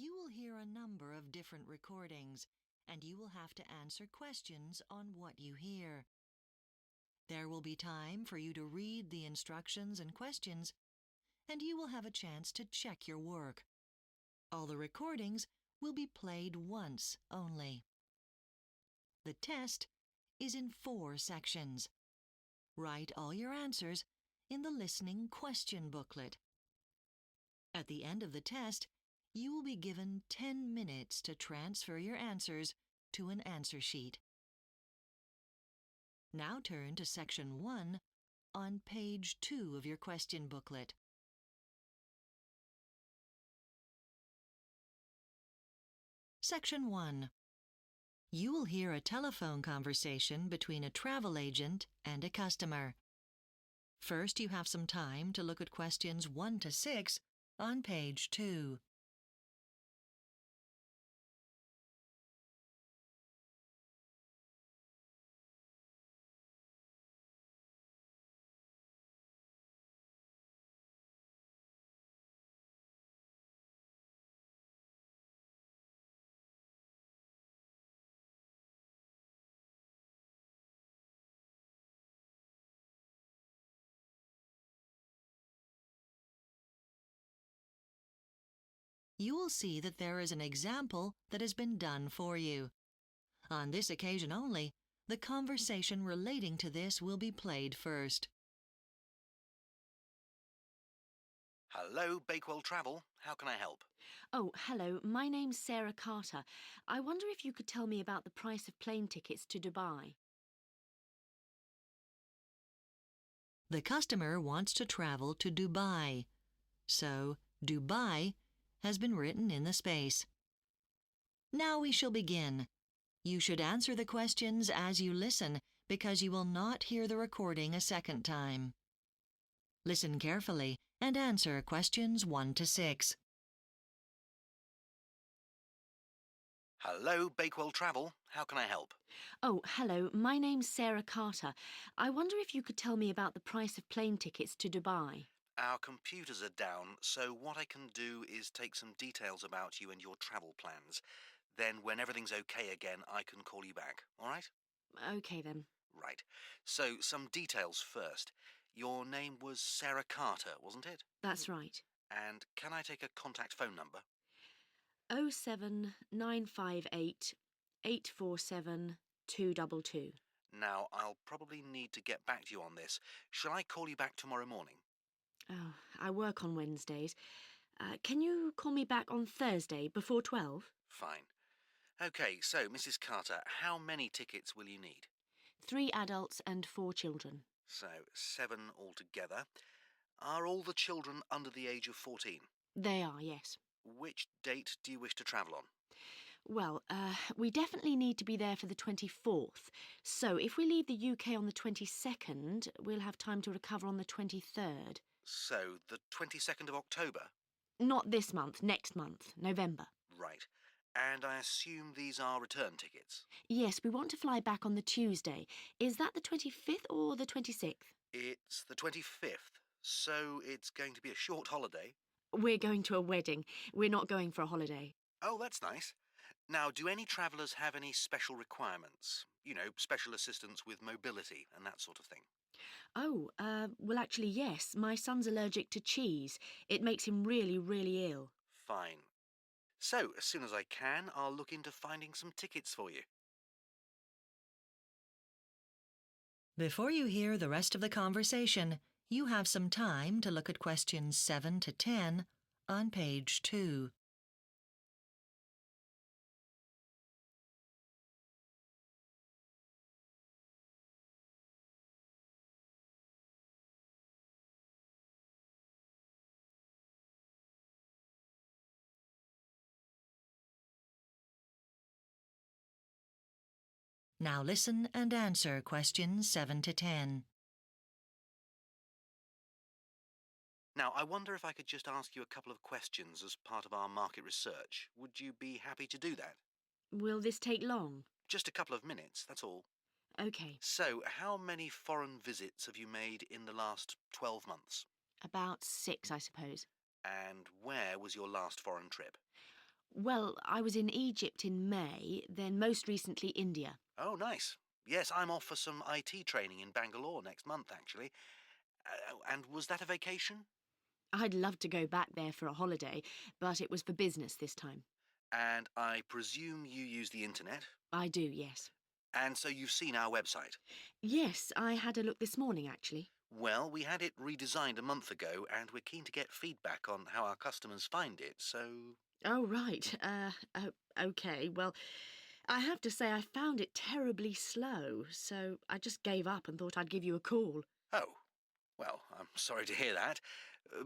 You will hear a number of different recordings, and you will have to answer questions on what you hear. There will be time for you to read the instructions and questions, and you will have a chance to check your work. All the recordings will be played once only. The test is in 4 sections. Write all your answers in the listening question booklet. At the end of the test, you will be given 10 minutes to transfer your answers to an answer sheet. Now turn to Section 1 on page 2 of your question booklet. Section 1. You will hear a telephone conversation between a travel agent and a customer. First, you have some time to look at questions 1 to 6 on page 2. You will see that there is an example that has been done for you. On this occasion only, the conversation relating to this will be played first. Hello, Bakewell Travel. How can I help? Oh, hello. My name's Sarah Carter. I wonder if you could tell me about the price of plane tickets to Dubai. The customer wants to travel to Dubai, so Dubai has been written in the space. Now we shall begin. You should answer the questions as you listen because you will not hear the recording a second time. Listen carefully and answer questions 1 to 6. Hello, Bakewell Travel. How can I help? Oh, hello. My name's Sarah Carter. I wonder if you could tell me about the price of plane tickets to Dubai. Our computers are down, so what I can do is take some details about you and your travel plans. Then when everything's okay again, I can call you back, all right? OK, then. Right. So some details first. Your name was Sarah Carter, wasn't it? That's right. And can I take a contact phone number? 07958 847 222. Now, I'll probably need to get back to you on this. Shall I call you back tomorrow morning? Oh, I work on Wednesdays. Can you call me back on Thursday before 12? Fine. OK, so, Mrs. Carter, how many tickets will you need? 3 adults and 4 children. So, 7 altogether. Are all the children under the age of 14? They are, yes. Which date do you wish to travel on? Well, we definitely need to be there for the 24th. So if we leave the UK on the 22nd, we'll have time to recover on the 23rd. So, the 22nd of October? Not this month, next month, November. Right. And I assume these are return tickets? Yes, we want to fly back on the Tuesday. Is that the 25th or the 26th? It's the 25th, so it's going to be a short holiday. We're going to a wedding. We're not going for a holiday. Oh, that's nice. Now, do any travellers have any special requirements? You know, special assistance with mobility and that sort of thing? Oh, well, actually, yes. My son's allergic to cheese. It makes him really, really ill. Fine. So, as soon as I can, I'll look into finding some tickets for you. Before you hear the rest of the conversation, you have some time to look at questions 7 to 10 on page 2. Now listen and answer questions 7 to 10. Now, I wonder if I could just ask you a couple of questions as part of our market research. Would you be happy to do that? Will this take long? Just a couple of minutes, that's all. OK. So, how many foreign visits have you made in the last 12 months? About 6, I suppose. And where was your last foreign trip? Well, I was in Egypt in May, then most recently India. Oh, nice. Yes, I'm off for some IT training in Bangalore next month, actually. And was that a vacation? I'd love to go back there for a holiday, but it was for business this time. And I presume you use the internet? I do, yes. And so you've seen our website? Yes, I had a look this morning, actually. Well, we had it redesigned a month ago, and we're keen to get feedback on how our customers find it, so... Oh, right. OK. Well, I have to say I found it terribly slow, so I just gave up and thought I'd give you a call. Oh, well, I'm sorry to hear that.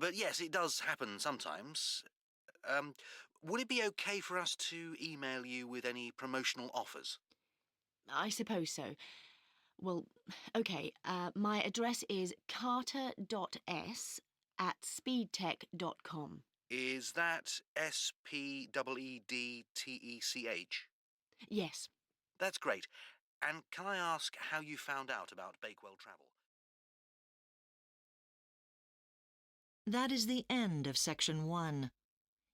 But yes, it does happen sometimes. Um, would it be okay for us to email you with any promotional offers? I suppose so. Well, OK, my address is carter.s@speedtech.com. Is that SPEEDTECH? Yes. That's great. And can I ask how you found out about Bakewell Travel? That is the end of Section 1.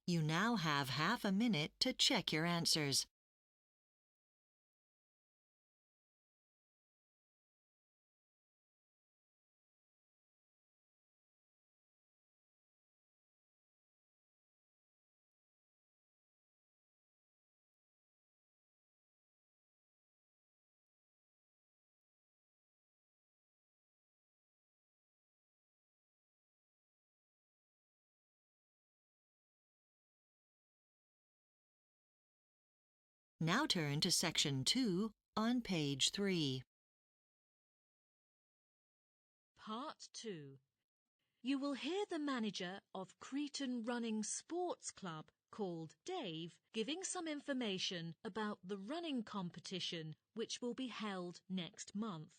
You now have half a minute to check your answers. Now turn to Section 2 on page 3. Part 2. You will hear the manager of Cretan Running Sports Club, called Dave, giving some information about the running competition which will be held next month.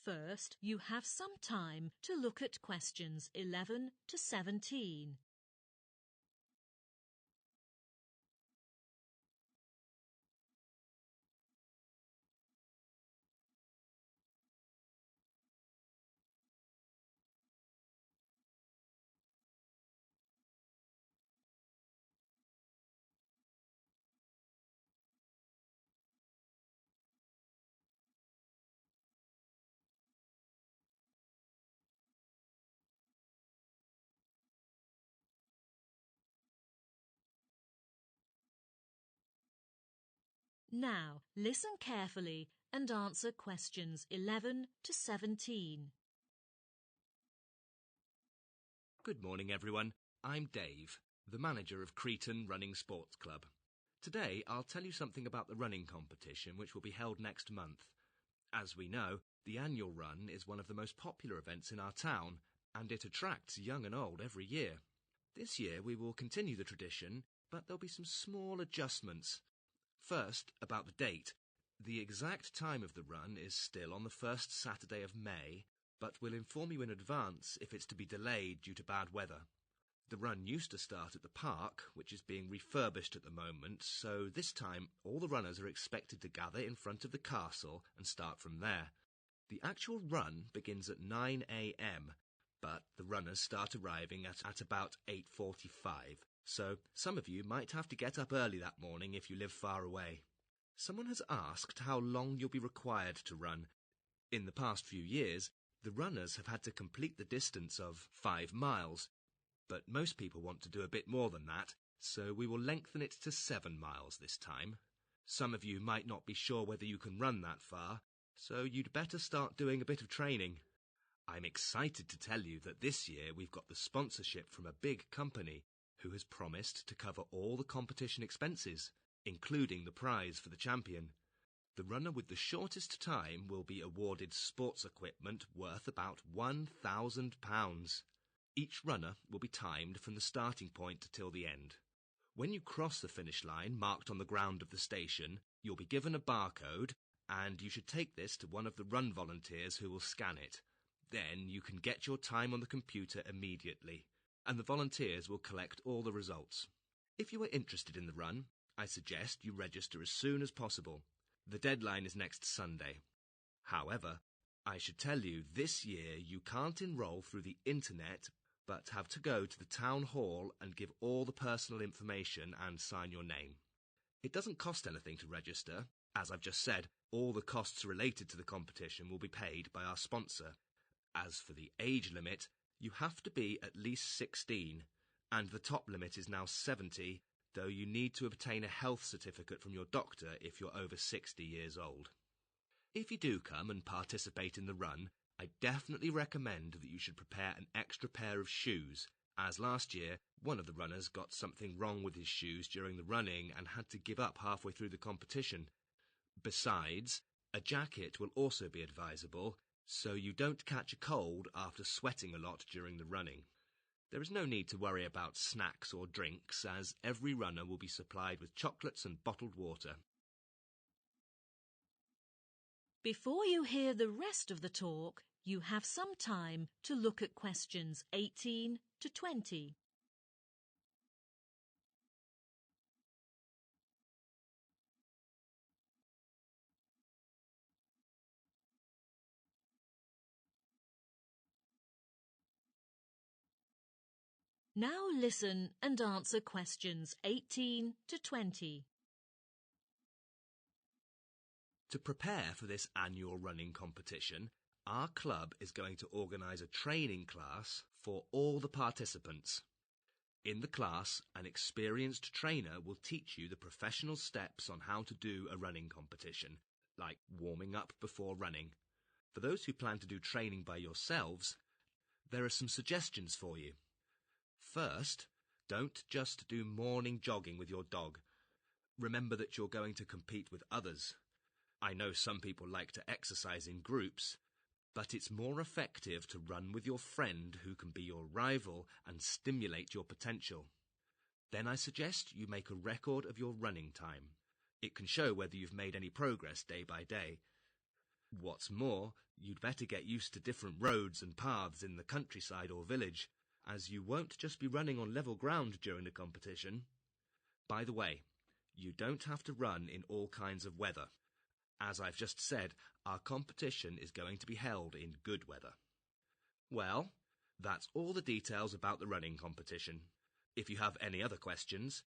First, you have some time to look at questions 11 to 17. Now, listen carefully and answer questions 11 to 17. Good morning, everyone. I'm Dave, the manager of Cretan Running Sports Club. Today, I'll tell you something about the running competition which will be held next month. As we know, the annual run is one of the most popular events in our town, and it attracts young and old every year. This year, we will continue the tradition, but there'll be some small adjustments. First, about the date. The exact time of the run is still on the first Saturday of May, but we'll inform you in advance if it's to be delayed due to bad weather. The run used to start at the park, which is being refurbished at the moment, so this time all the runners are expected to gather in front of the castle and start from there. The actual run begins at 9 a.m, but the runners start arriving at about 8:45, so some of you might have to get up early that morning if you live far away. Someone has asked how long you'll be required to run. In the past few years, the runners have had to complete the distance of 5 miles, but most people want to do a bit more than that, so we will lengthen it to 7 miles this time. Some of you might not be sure whether you can run that far, so you'd better start doing a bit of training. I'm excited to tell you that this year we've got the sponsorship from a big company who has promised to cover all the competition expenses, including the prize for the champion. The runner with the shortest time will be awarded sports equipment worth about £1,000. Each runner will be timed from the starting point till the end. When you cross the finish line marked on the ground of the station, you'll be given a barcode, and you should take this to one of the run volunteers who will scan it. Then you can get your time on the computer immediately, and the volunteers will collect all the results. If you are interested in the run, I suggest you register as soon as possible. The deadline is next Sunday. However, I should tell you this year you can't enrol through the internet, but have to go to the town hall and give all the personal information and sign your name. It doesn't cost anything to register. As I've just said, all the costs related to the competition will be paid by our sponsor. As for the age limit, you have to be at least 16, and the top limit is now 70, though you need to obtain a health certificate from your doctor if you're over 60 years old. If you do come and participate in the run, I definitely recommend that you should prepare an extra pair of shoes, as last year one of the runners got something wrong with his shoes during the running and had to give up halfway through the competition. Besides, a jacket will also be advisable, so you don't catch a cold after sweating a lot during the running. There is no need to worry about snacks or drinks, as every runner will be supplied with chocolates and bottled water. Before you hear the rest of the talk, you have some time to look at questions 18 to 20. Now listen and answer questions 18 to 20. To prepare for this annual running competition, our club is going to organise a training class for all the participants. In the class, an experienced trainer will teach you the professional steps on how to do a running competition, like warming up before running. For those who plan to do training by yourselves, there are some suggestions for you. First, don't just do morning jogging with your dog. Remember that you're going to compete with others. I know some people like to exercise in groups, but it's more effective to run with your friend who can be your rival and stimulate your potential. Then I suggest you make a record of your running time. It can show whether you've made any progress day by day. What's more, you'd better get used to different roads and paths in the countryside or village, as you won't just be running on level ground during the competition. By the way, you don't have to run in all kinds of weather. As I've just said, our competition is going to be held in good weather. Well, that's all the details about the running competition. If you have any other questions,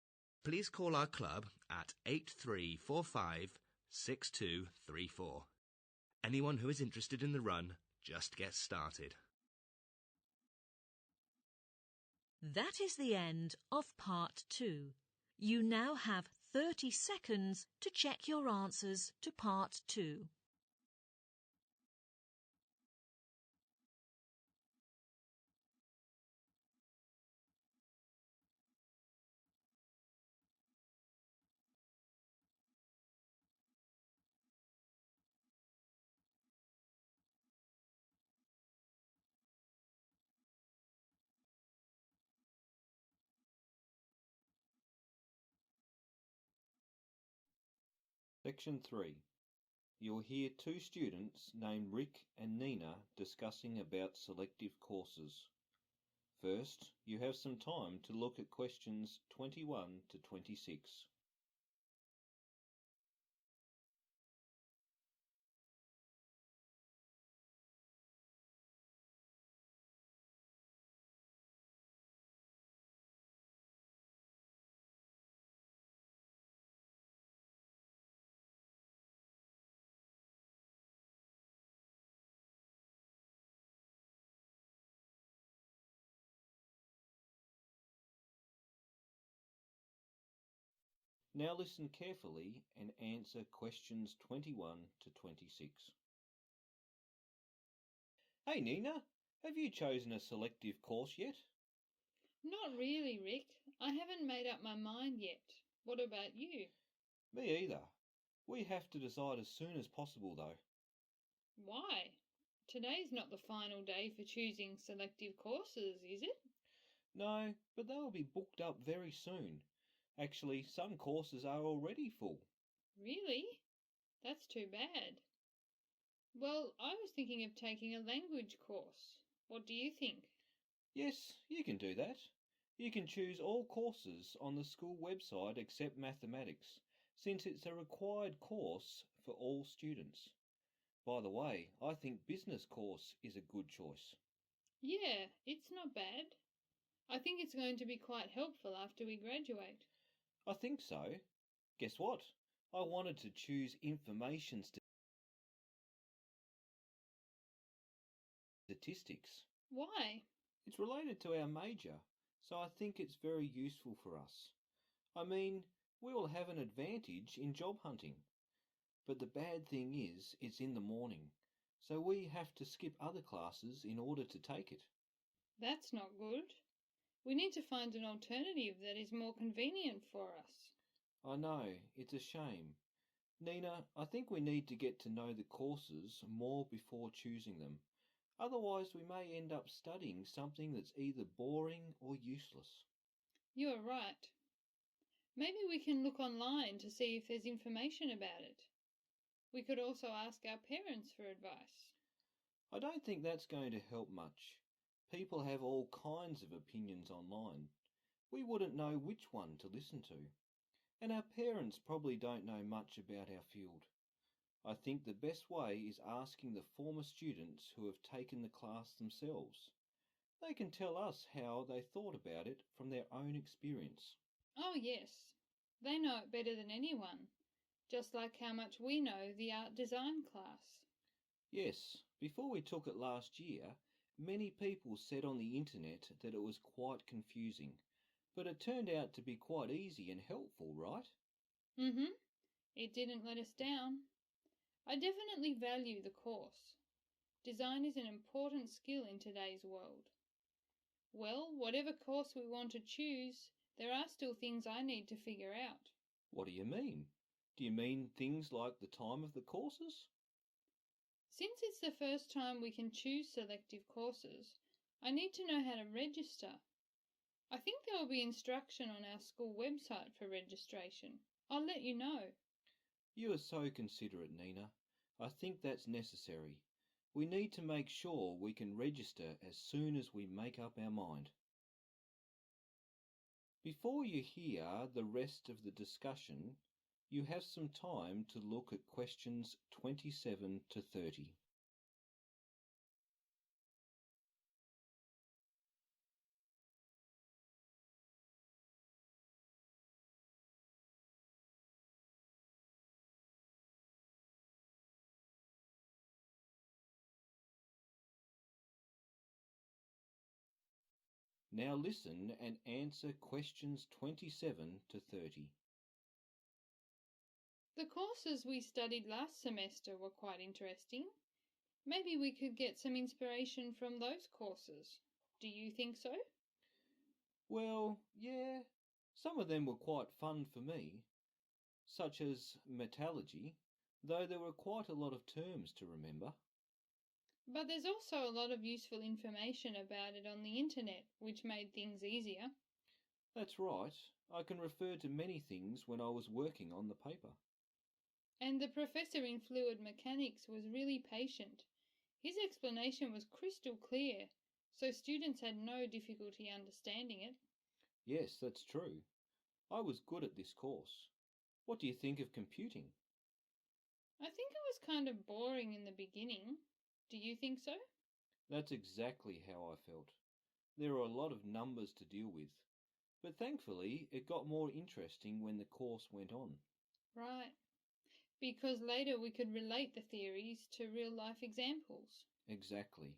please call our club at 8345 6234. Anyone who is interested in the run, just get started. That is the end of part 2. You now have 30 seconds to check your answers to part 2. Section 3. You'll hear two students named Rick and Nina discussing about selective courses. First, you have some time to look at questions 21 to 26. Now listen carefully and answer questions 21 to 26. Hey Nina, have you chosen a selective course yet? Not really, Rick. I haven't made up my mind yet. What about you? Me either. We have to decide as soon as possible though. Why? Today's not the final day for choosing selective courses, is it? No, but they will be booked up very soon. Actually, some courses are already full. Really? That's too bad. Well, I was thinking of taking a language course. What do you think? Yes, you can do that. You can choose all courses on the school website except mathematics, since it's a required course for all students. By the way, I think business course is a good choice. Yeah, it's not bad. I think it's going to be quite helpful after we graduate. I think so. Guess what? I wanted to choose information statistics. Why? It's related to our major, so I think it's very useful for us. I mean, we will have an advantage in job hunting. But the bad thing is, it's in the morning, so we have to skip other classes in order to take it. That's not good. We need to find an alternative that is more convenient for us. I know, it's a shame. Nina, I think we need to get to know the courses more before choosing them. Otherwise, we may end up studying something that's either boring or useless. You are right. Maybe we can look online to see if there's information about it. We could also ask our parents for advice. I don't think that's going to help much. People have all kinds of opinions online. We wouldn't know which one to listen to. And our parents probably don't know much about our field. I think the best way is asking the former students who have taken the class themselves. They can tell us how they thought about it from their own experience. Oh, yes. They know it better than anyone, just like how much we know the art design class. Yes, before we took it last year, many people said on the internet that it was quite confusing, but it turned out to be quite easy and helpful, right? It didn't let us down. I definitely value the course. Design is an important skill in today's world. Well, whatever course we want to choose, there are still things I need to figure out. What do you mean? Do you mean things like the time of the courses? Since it's the first time we can choose selective courses, I need to know how to register. I think there will be instruction on our school website for registration. I'll let you know. You are so considerate, Nina. I think that's necessary. We need to make sure we can register as soon as we make up our mind. Before you hear the rest of the discussion, you have some time to look at questions 27 to 30. Now listen and answer questions 27 to 30. The courses we studied last semester were quite interesting. Maybe we could get some inspiration from those courses. Do you think so? Well, yeah, some of them were quite fun for me, such as metallurgy, though there were quite a lot of terms to remember. But there's also a lot of useful information about it on the internet, which made things easier. That's right, I can refer to many things when I was working on the paper. And the professor in fluid mechanics was really patient. His explanation was crystal clear, so students had no difficulty understanding it. Yes, that's true. I was good at this course. What do you think of computing? I think it was kind of boring in the beginning. Do you think so? That's exactly how I felt. There are a lot of numbers to deal with, but thankfully it got more interesting when the course went on. Right. Because later we could relate the theories to real life examples. Exactly.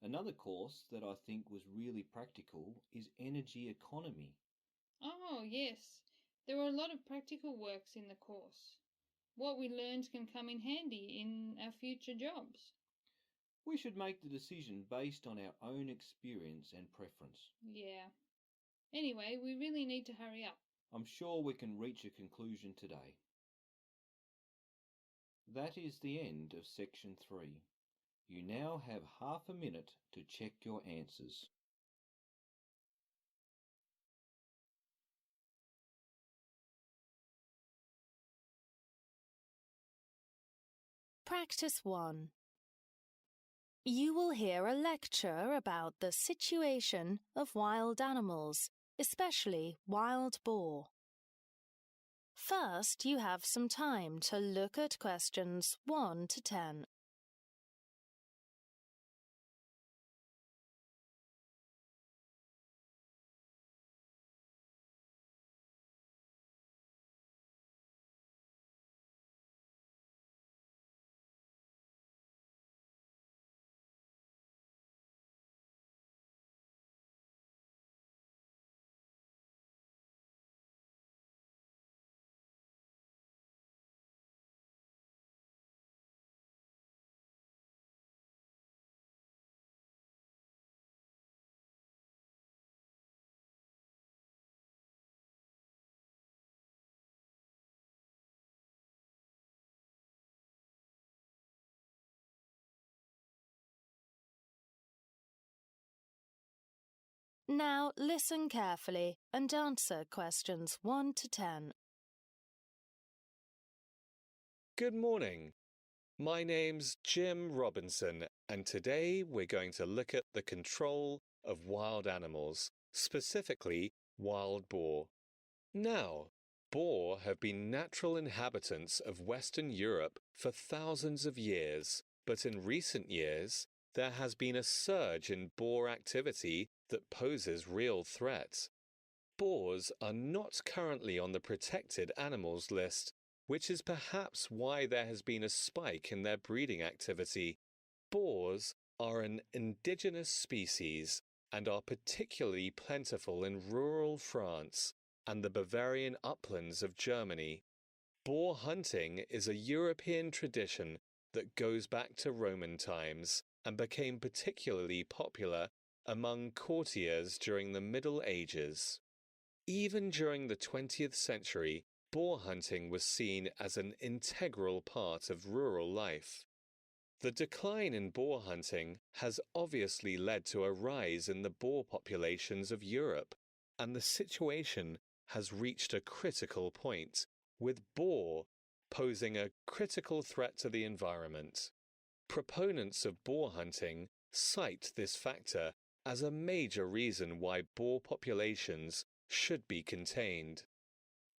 Another course that I think was really practical is energy economy. Oh, yes. There were a lot of practical works in the course. What we learned can come in handy in our future jobs. We should make the decision based on our own experience and preference. Yeah. Anyway, we really need to hurry up. I'm sure we can reach a conclusion today. That is the end of section 3. You now have half a minute to check your answers. Practice 1. You will hear a lecture about the situation of wild animals, especially wild boar. First, you have some time to look at questions 1 to 10. Now listen carefully and answer questions 1 to 10. Good morning. My name's Jim Robinson, and today we're going to look at the control of wild animals, specifically wild boar. Now, boar have been natural inhabitants of Western Europe for thousands of years, but in recent years, there has been a surge in boar activity that poses real threats. Boars are not currently on the protected animals list, which is perhaps why there has been a spike in their breeding activity. Boars are an indigenous species and are particularly plentiful in rural France and the Bavarian uplands of Germany. Boar hunting is a European tradition that goes back to Roman times and became particularly popular among courtiers during the Middle Ages. Even during the 20th century, boar hunting was seen as an integral part of rural life. The decline in boar hunting has obviously led to a rise in the boar populations of Europe, and the situation has reached a critical point, with boar posing a critical threat to the environment. Proponents of boar hunting cite this factor as a major reason why boar populations should be contained.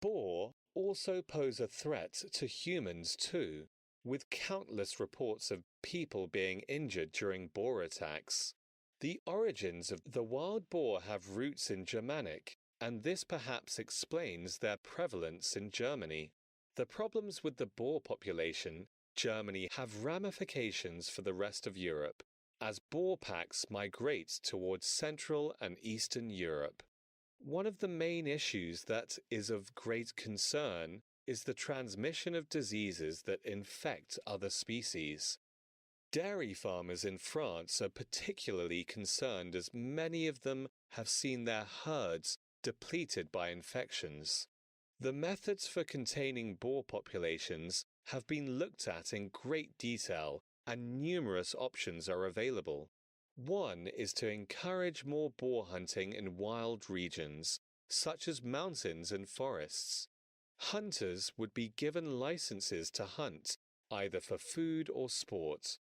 Boar also pose a threat to humans too, with countless reports of people being injured during boar attacks. The origins of the wild boar have roots in Germanic, and this perhaps explains their prevalence in Germany. The problems with the boar population Germany have ramifications for the rest of Europe, as boar packs migrate towards Central and Eastern Europe. One of the main issues that is of great concern is the transmission of diseases that infect other species. Dairy farmers in France are particularly concerned as many of them have seen their herds depleted by infections. The methods for containing boar populations have been looked at in great detail, and numerous options are available. One is to encourage more boar hunting in wild regions, such as mountains and forests. Hunters would be given licenses to hunt, either for food or sport.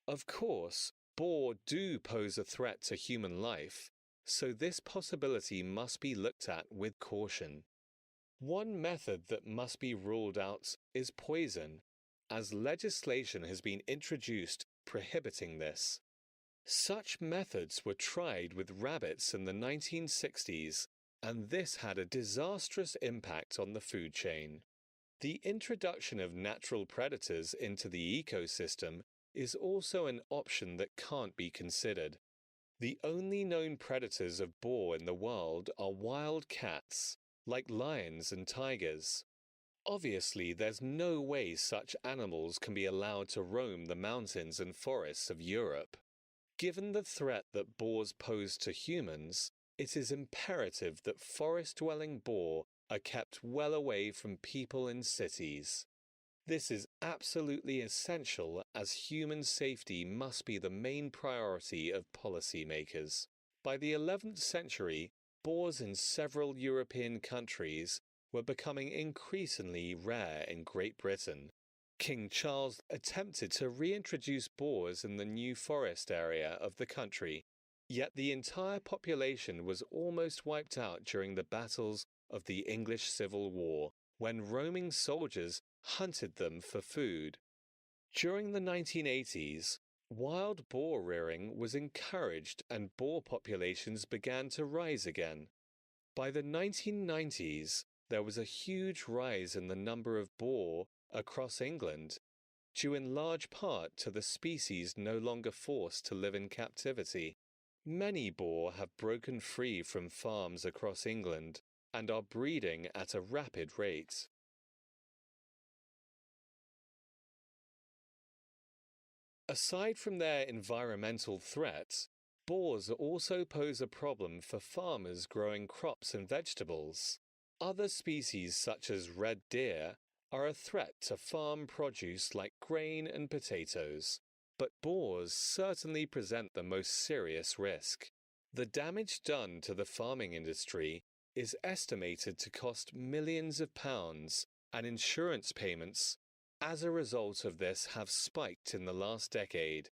Of course, boar do pose a threat to human life, so this possibility must be looked at with caution. One method that must be ruled out is poison, as legislation has been introduced prohibiting this. Such methods were tried with rabbits in the 1960s, and this had a disastrous impact on the food chain. The introduction of natural predators into the ecosystem is also an option that can't be considered. The only known predators of boar in the world are wild cats, like lions and tigers. Obviously, there's no way such animals can be allowed to roam the mountains and forests of Europe. Given the threat that boars pose to humans, it is imperative that forest-dwelling boar are kept well away from people in cities. This is absolutely essential, as human safety must be the main priority of policymakers. By the 11th century, boars in several European countries were becoming increasingly rare in Great Britain. King Charles attempted to reintroduce boars in the New Forest area of the country, yet the entire population was almost wiped out during the battles of the English Civil War, when roaming soldiers hunted them for food. During the 1980s, wild boar rearing was encouraged and boar populations began to rise again. By the 1990s, there was a huge rise in the number of boar across England, due in large part to the species no longer forced to live in captivity. Many boar have broken free from farms across England and are breeding at a rapid rate. Aside from their environmental threat, boars also pose a problem for farmers growing crops and vegetables. Other species such as red deer are a threat to farm produce like grain and potatoes, but boars certainly present the most serious risk. The damage done to the farming industry is estimated to cost millions of pounds, and insurance payments as a result of this have spiked in the last decade.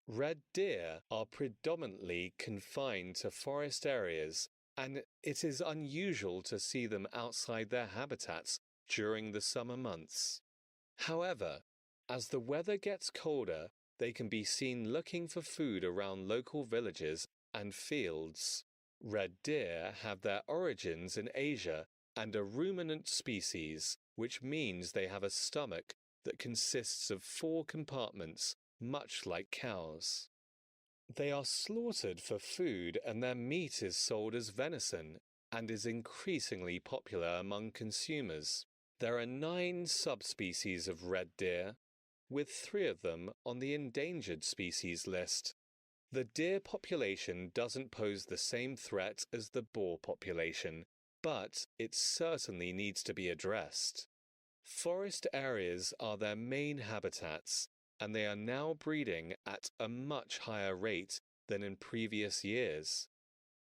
Red deer are predominantly confined to forest areas, and it is unusual to see them outside their habitats during the summer months. However, as the weather gets colder, they can be seen looking for food around local villages and fields. Red deer have their origins in Asia and are ruminant species, which means they have a stomach that consists of 4 compartments, much like cows. They are slaughtered for food, and their meat is sold as venison and is increasingly popular among consumers. There are 9 subspecies of red deer, with 3 of them on the endangered species list. The deer population doesn't pose the same threat as the boar population, but it certainly needs to be addressed. Forest areas are their main habitats, and they are now breeding at a much higher rate than in previous years.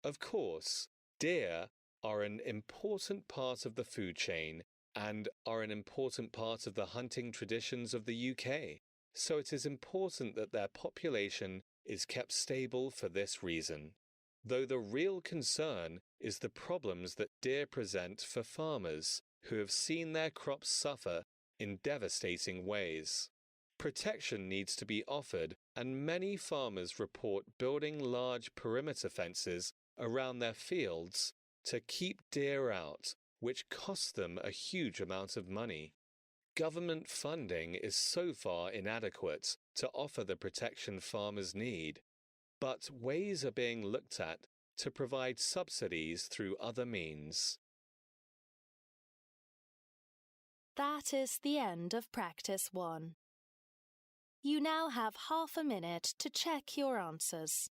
Of course, deer are an important part of the food chain and are an important part of the hunting traditions of the UK, so it is important that their population is kept stable for this reason. Though the real concern is the problems that deer present for farmers who have seen their crops suffer in devastating ways. Protection needs to be offered, and many farmers report building large perimeter fences around their fields to keep deer out, which costs them a huge amount of money. Government funding is so far inadequate to offer the protection farmers need, but ways are being looked at to provide subsidies through other means. That is the end of practice 1. You now have half a minute to check your answers.